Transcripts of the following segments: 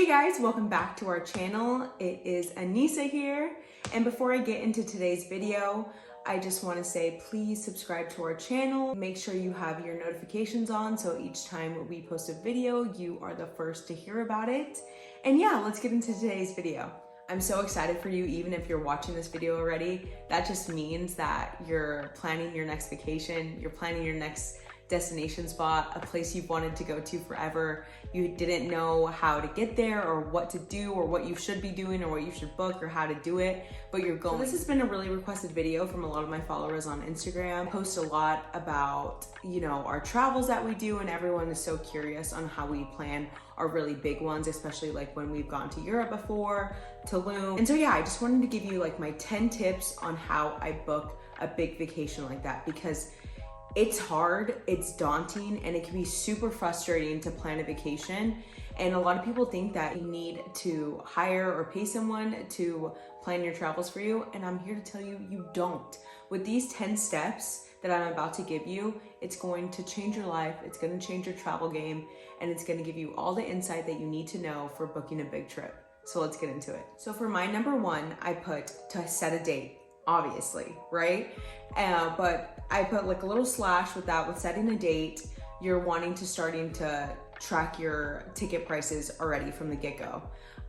guys, welcome back to our channel. It is Anissa here, and before I get into today's video, I just want to say please subscribe to our channel. Make sure you have your notifications on so each time we post a video, you are the first to hear about it. And yeah, let's get into today's video. I'm so excited for you, even if you're watching this video already. That just means that you're planning your next vacation, you're planning your next destination spot, a place you've wanted to go to forever. You didn't know how to get there or what to do or what you should be doing or what you should book or how to do it, but you're going. So this has been a really requested video from a lot of my followers on Instagram. I post a lot about, our travels that we do, and everyone is so curious on how we plan our really big ones, especially like when we've gone to Europe before, Tulum. And so yeah, I just wanted to give you like my 10 tips on how I book a big vacation like that, because it's hard, it's daunting, and it can be super frustrating to plan a vacation. And a lot of people think that you need to hire or pay someone to plan your travels for you. And I'm here to tell you, you don't. With these 10 steps that I'm about to give you, it's going to change your life, it's going to change your travel game, and it's going to give you all the insight that you need to know for booking a big trip. So let's get into it. So for my number one, I put to set a date, obviously, right? But I put like a little slash with that, with setting a date. You're wanting to starting to track your ticket prices already from the get-go.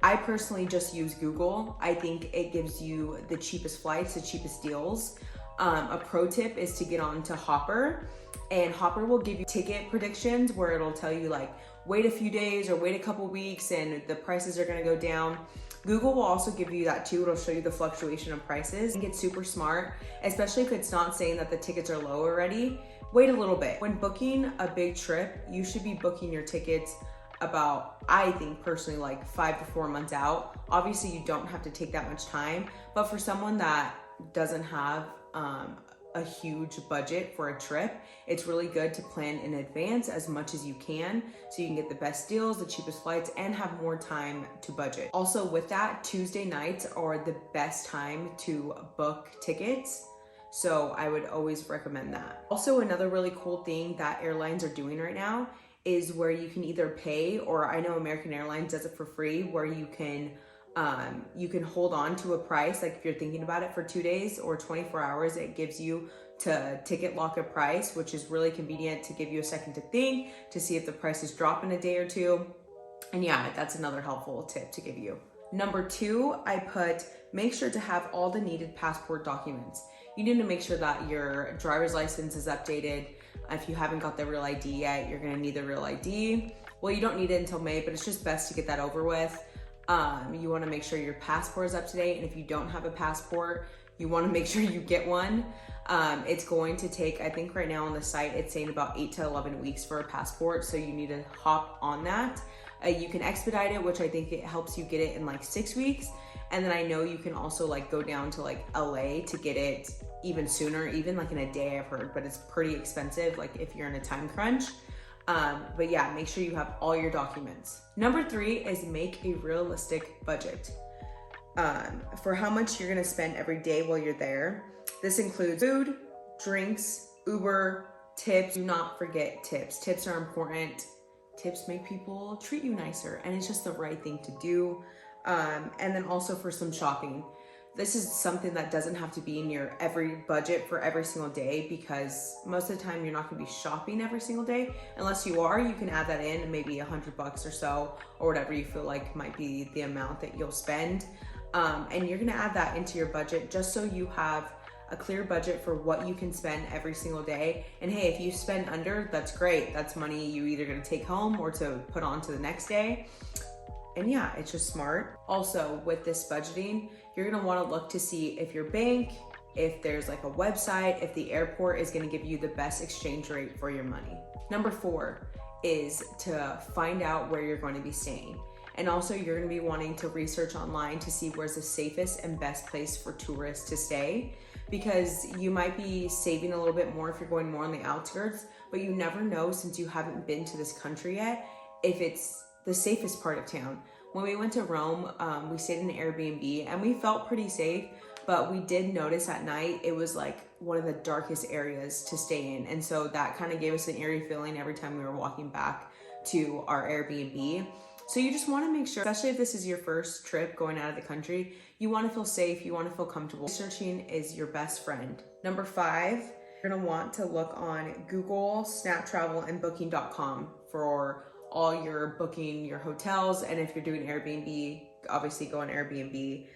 I personally just use Google. I think it gives you the cheapest flights, the cheapest deals. A pro tip is to get on to Hopper, and Hopper will give you ticket predictions where it'll tell you like, wait a few days or wait a couple weeks and the prices are gonna go down. Google will also give you that too. It'll show you the fluctuation of prices. I think it's super smart, especially if it's not saying that the tickets are low already. Wait a little bit. When booking a big trip, you should be booking your tickets about, I think personally, like 5 to 4 months out. Obviously you don't have to take that much time, but for someone that doesn't have a huge budget for a trip, it's really good to plan in advance as much as you can so you can get the best deals, the cheapest flights, and have more time to budget. Also with that, Tuesday nights are the best time to book tickets, so I would always recommend that. Also, another really cool thing that airlines are doing right now is where you can either pay, or I know American Airlines does it for free, where you can hold on to a price. Like if you're thinking about it for 2 days or 24 hours, it gives you to ticket lock a price, which is really convenient to give you a second to think, to see if the prices drop in a day or two. And yeah, that's another helpful tip to give you. Number two, I put, make sure to have all the needed passport documents. You need to make sure that your driver's license is updated. If you haven't got the real ID yet, you're gonna need the real ID. Well, you don't need it until May, but it's just best to get that over with. You wanna make sure your passport is up to date, and if you don't have a passport, you wanna make sure you get one. It's going to take, I think right now on the site, it's saying about 8 to 11 weeks for a passport, so you need to hop on that. You can expedite it, which I think it helps you get it in like 6 weeks. And then I know you can also like go down to like LA to get it even sooner, even like in a day I've heard, but it's pretty expensive, like if you're in a time crunch. But yeah, make sure you have all your documents. Number three is make a realistic budget for how much you're gonna spend every day while you're there. This includes food, drinks, Uber, tips. Do not forget tips. Tips are important. Tips make people treat you nicer, and it's just the right thing to do. And then also for some shopping. This is something that doesn't have to be in your every budget for every single day, because most of the time you're not gonna be shopping every single day. Unless you are, you can add that in, maybe $100 or so, or whatever you feel like might be the amount that you'll spend. And you're gonna add that into your budget just so you have a clear budget for what you can spend every single day. And hey, if you spend under, that's great. That's money you either gonna take home or to put on to the next day. And yeah, it's just smart. Also with this budgeting, you're gonna wanna look to see if your bank, if there's like a website, if the airport is gonna give you the best exchange rate for your money. Number four is to find out where you're going to be staying. And also you're gonna be wanting to research online to see where's the safest and best place for tourists to stay, because you might be saving a little bit more if you're going more on the outskirts, but you never know, since you haven't been to this country yet, if it's the safest part of town. When we went to Rome, we stayed in an Airbnb and we felt pretty safe, but we did notice at night it was like one of the darkest areas to stay in. And so that kind of gave us an eerie feeling every time we were walking back to our Airbnb. So you just want to make sure, especially if this is your first trip going out of the country, you want to feel safe, you want to feel comfortable. Researching is your best friend. Number 5, you're going to want to look on Google, Snaptravel, and Booking.com for all your booking, your hotels, and if you're doing Airbnb, obviously go on Airbnb.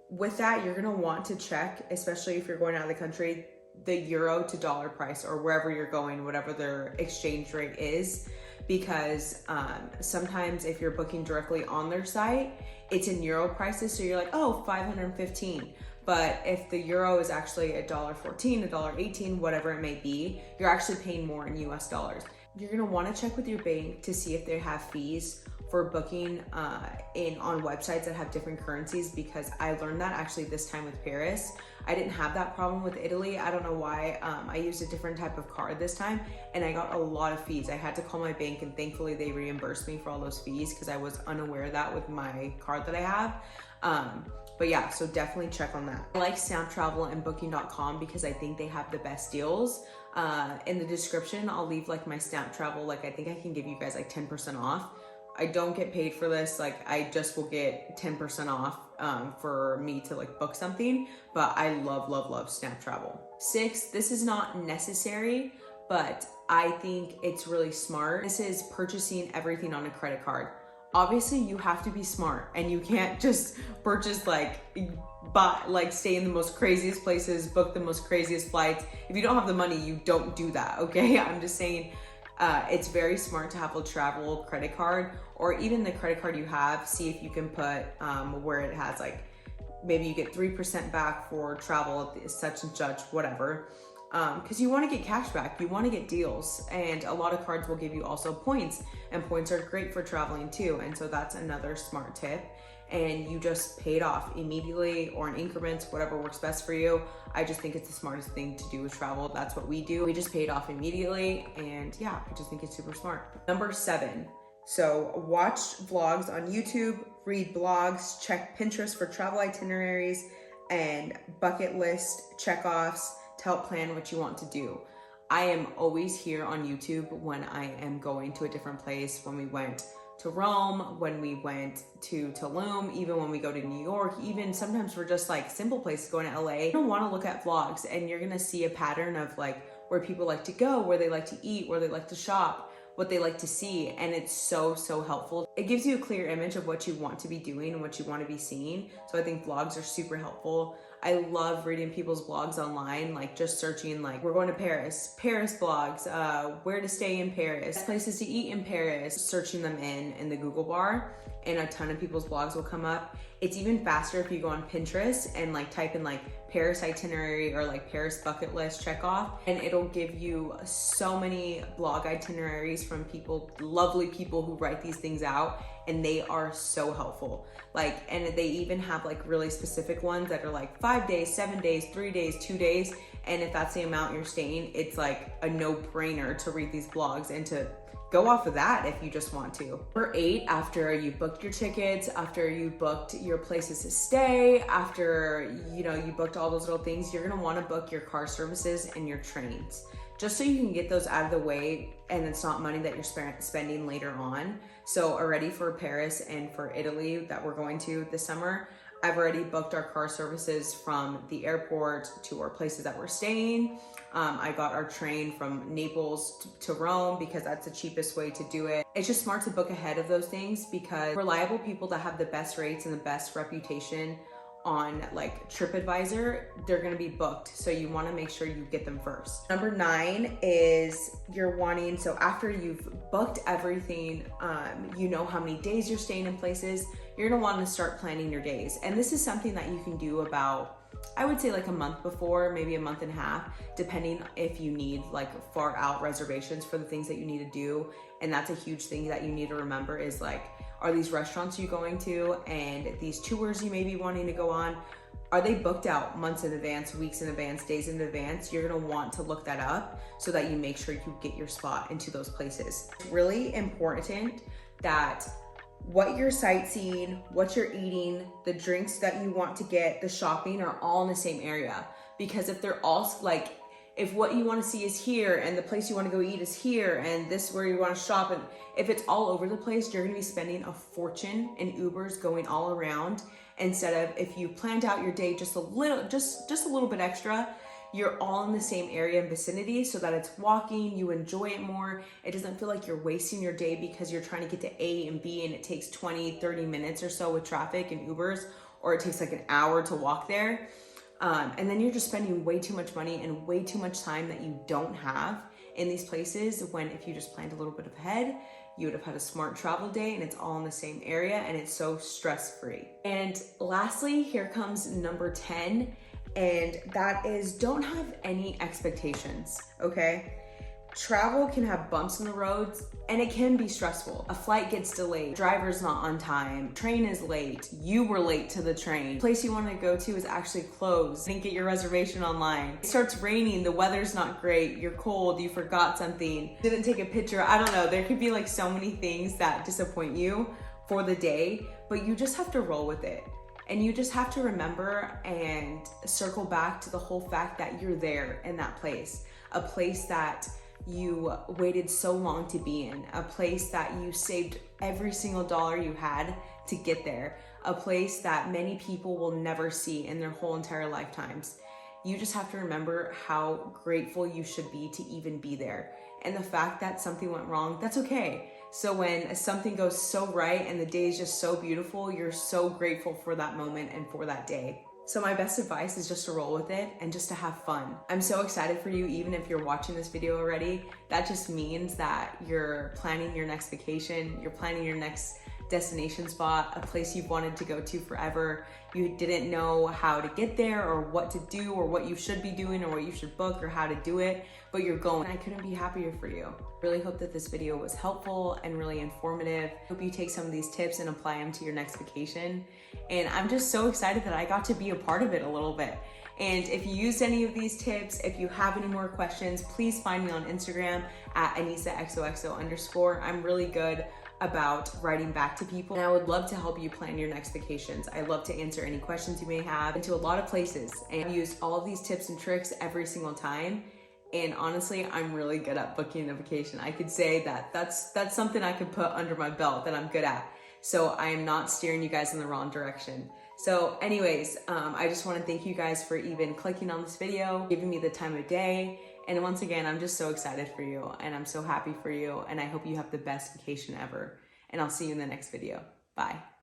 With that, you're gonna want to check, especially if you're going out of the country, the euro to dollar price, or wherever you're going, whatever their exchange rate is, because sometimes if you're booking directly on their site, it's in euro prices, so you're like, oh, 515. But if the euro is actually $1.14, $1.18, whatever it may be, you're actually paying more in US dollars. You're gonna wanna check with your bank to see if they have fees for booking on websites that have different currencies, because I learned that actually this time with Paris. I didn't have that problem with Italy. I don't know why. I used a different type of card this time and I got a lot of fees. I had to call my bank and thankfully they reimbursed me for all those fees because I was unaware of that with my card that I have. But yeah, so definitely check on that. I like Snaptravel and Booking.com because I think they have the best deals. In the description, I'll leave like my Snaptravel, like I think I can give you guys like 10% off. I don't get paid for this, like I just will get 10% off for me to like book something, but I love Snaptravel. 6, this is not necessary, but I think it's really smart. This is purchasing everything on a credit card. Obviously you have to be smart and you can't just purchase stay in the most craziest places, book the most craziest flights. If you don't have the money, you don't do that, okay? I'm just saying it's very smart to have a travel credit card, or even the credit card you have, see if you can put where it has like, maybe you get 3% back for travel, such and such, whatever. Because you want to get cash back, you want to get deals, and a lot of cards will give you also points, and points are great for traveling too, and so that's another smart tip. And you just pay it off immediately or in increments, whatever works best for you. I just think it's the smartest thing to do with travel. That's what we do. We just pay it off immediately, and yeah, I just think it's super smart. Number 7, so watch vlogs on YouTube, read blogs, check Pinterest for travel itineraries and bucket list checkoffs to help plan what you want to do. I am always here on YouTube when I am going to a different place. When we went to Rome, when we went to Tulum, even when we go to New York, even sometimes we're just like simple places going to LA. You're gonna wanna look at vlogs and you're gonna see a pattern of like where people like to go, where they like to eat, where they like to shop, what they like to see, and it's so helpful. It gives you a clear image of what you want to be doing and what you want to be seeing. So I think vlogs are super helpful. I love reading people's blogs online, like just searching like, we're going to Paris blogs, where to stay in Paris, places to eat in Paris, searching them in the Google bar, and a ton of people's blogs will come up. It's even faster if you go on Pinterest and like type in like Paris itinerary or like Paris bucket list check off, and it'll give you so many blog itineraries from people, lovely people who write these things out, and they are so helpful. Like, and they even have like really specific ones that are like 5 days, 7 days, 3 days, 2 days. And if that's the amount you're staying, it's like a no-brainer to read these blogs and to go off of that if you just want to. Number 8, after you booked your tickets, after you booked your places to stay, after you booked all those little things, you're gonna wanna book your car services and your trains, just so you can get those out of the way and it's not money that you're spending later on. So already for Paris and for Italy that we're going to this summer, I've already booked our car services from the airport to our places that we're staying. I got our train from Naples to Rome because that's the cheapest way to do it. It's just smart to book ahead of those things because reliable people that have the best rates and the best reputation on like TripAdvisor, they're gonna be booked. So you wanna make sure you get them first. Number 9 is so after you've booked everything, you know how many days you're staying in places, you're gonna wanna start planning your days. And this is something that you can do about, I would say like a month before, maybe a month and a half, depending if you need like far out reservations for the things that you need to do. And that's a huge thing that you need to remember is like, are these restaurants you're going to and these tours you may be wanting to go on, are they booked out months in advance, weeks in advance, days in advance? You're gonna want to look that up so that you make sure you get your spot into those places. It's really important that what you're sightseeing, what you're eating, the drinks that you want to get, the shopping are all in the same area. Because if they're all like, if what you want to see is here and the place you want to go eat is here and this is where you want to shop, and if it's all over the place, you're going to be spending a fortune in Ubers going all around, instead of if you planned out your day just a little bit extra, you're all in the same area and vicinity, so that it's walking, you enjoy it more. It doesn't feel like you're wasting your day because you're trying to get to A and B and it takes 20-30 minutes or so with traffic and Ubers, or it takes like an hour to walk there. And then you're just spending way too much money and way too much time that you don't have in these places, when if you just planned a little bit ahead, you would have had a smart travel day and it's all in the same area and it's so stress-free. And lastly, here comes number 10, and that is don't have any expectations, okay? Travel can have bumps in the roads and it can be stressful. A flight gets delayed, driver's not on time, train is late, you were late to the train, the place you want to go to is actually closed, you didn't get your reservation online, it starts raining, the weather's not great, you're cold, you forgot something, didn't take a picture, I don't know. There could be like so many things that disappoint you for the day, but you just have to roll with it. And you just have to remember and circle back to the whole fact that you're there in that place, a place that you waited so long to be in, a place that you saved every single dollar you had to get there, a place that many people will never see in their whole entire lifetimes. You just have to remember how grateful you should be to even be there. And the fact that something went wrong, that's okay. So when something goes so right and the day is just so beautiful, you're so grateful for that moment and for that day. So my best advice is just to roll with it and just to have fun. I'm so excited for you, even if you're watching this video already. That just means that you're planning your next vacation, you're planning your next destination spot, a place you've wanted to go to forever. You didn't know how to get there or what to do or what you should be doing or what you should book or how to do it, but you're going. I couldn't be happier for you. Really hope that this video was helpful and really informative. Hope you take some of these tips and apply them to your next vacation. And I'm just so excited that I got to be a part of it a little bit. And if you used any of these tips, if you have any more questions, please find me on Instagram at AnisaXOXO_. I'm really good about writing back to people, and I would love to help you plan your next vacations. I love to answer any questions you may have. Into a lot of places, and I've used all of these tips and tricks every single time. And honestly, I'm really good at booking a vacation. I could say that that's something I could put under my belt that I'm good at. So I am not steering you guys in the wrong direction. So anyways, I just want to thank you guys for even clicking on this video, giving me the time of day. And once again, I'm just so excited for you and I'm so happy for you. And I hope you have the best vacation ever. And I'll see you in the next video. Bye.